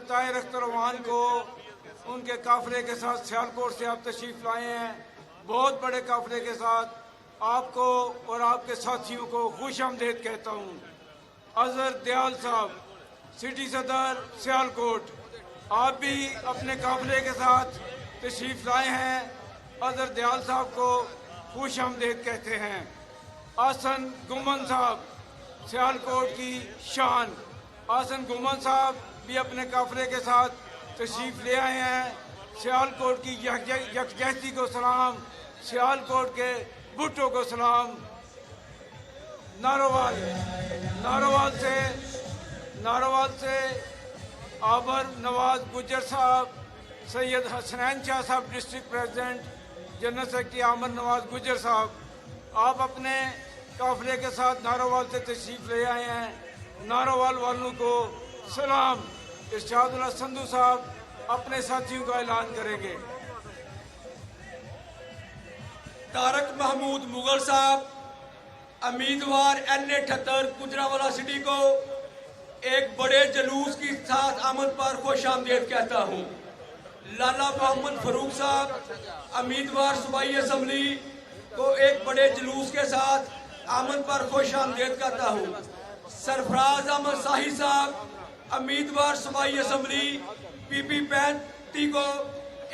ताहिर अख्तर अवान को उनके काफिले के साथ सियालकोट से आप तशरीफ लाए हैं। बहुत बड़े काफिले के साथ आपको और आपके साथियों को खुश आमदेद कहता हूँ। अजहर दयाल साहब, सिटी सदर सियालकोट, आप भी अपने काफिले के साथ तशरीफ लाए हैं। अजहर दयाल साहब को खुश आमदेद कहते हैं। आसन गुमन साहब, सियालकोट की शान, आसन गुमन साहब भी अपने काफिले के साथ तशरीफ ले आए हैं। सियालकोट की यकजहती को सलाम, सियालकोट के भुट्टो को सलाम। नारोवाल से आबर नवाज गुजर साहब, सैयद हसनैन शाह साहब डिस्ट्रिक्ट प्रेसिडेंट, जनरल सेक्रेटरी आमर नवाज गुजर साहब, आप अपने काफिले के साथ नारोवाल से तशरीफ ले आए हैं। नारोवाल वालों को सलाम। इरशादुल्लाह संधू साहब अपने साथियों का ऐलान करेंगे। तारक महमूद मुगल साहब, उम्मीदवार NA-78 गुजरांवाला सिटी को एक बड़े जुलूस के साथ आमद पर खुश आमदेद कहता हूँ। लाला मोहम्मद फरूक साहब, उम्मीदवार सूबाई असम्बली को एक बड़े जुलूस के साथ आमद पर खुश आमदेद कहता हूँ। सरफराज अहमद शाही साहब, उम्मीदवार सूबाई असम्बली PP 35 को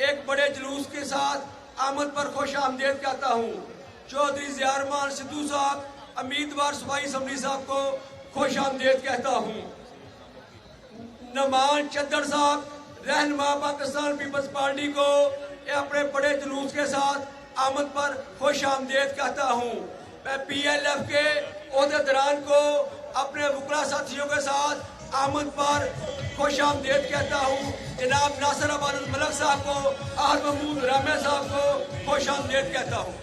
एक बड़े जुलूस के साथ आमद पर खुश आमदेद कहता हूँ। चौधरी ज़ियारमान सिद्धू साहब, उम्मीदवार सूबाई असम्बली साहब को खुश आमदेद कहता हूँ। नमान चद्दर साहब, रहनुमा पाकिस्तान पीपल्स पार्टी को अपने बड़े जुलूस के साथ आमद पर खुश आमदेद कहता हूँ। मैं PLF के ओहदेदारान को अपने वुकला साथियों के साथ आमद पर खुश आमदेद कहता हूँ। जनाब नासिर अब्बास मलिक साहब को, आहल महमूद रामे साहब को खुश आमदेद कहता हूँ।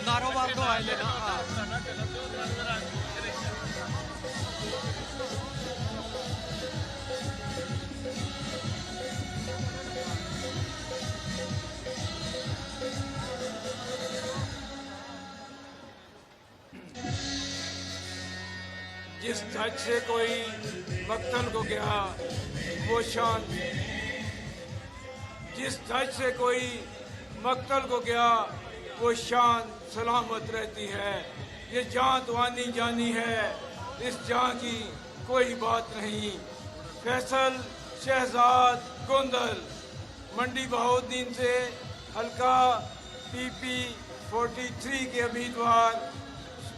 नारोवाल को आए लेना। जिस धज से कोई मक्तल को गया वो शान, जिस धज से कोई मक्तल को गया वो शान सलामत रहती है। ये जान तो आनी जानी है, इस जान की कोई बात नहीं। फैसल शहजाद गोंदल, मंडी बहाउद्दीन से हल्का PP 43 के उम्मीदवार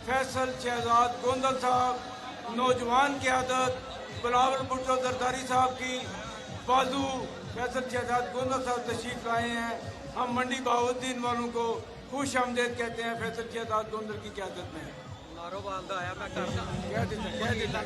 फैसल शहजाद गोंदल साहब, नौजवान की आदत बिलावल भुट्टो जरदारी साहब की बाजू फैसल शहजाद गोंदल साहब तशरीफ लाए हैं। हम मंडी बहाउद्दीन वालों को खुश आमदेद कहते हैं। फैसल शहजाद गोंदल की क़यादत में नारोवाल का आया मैं करना कह देता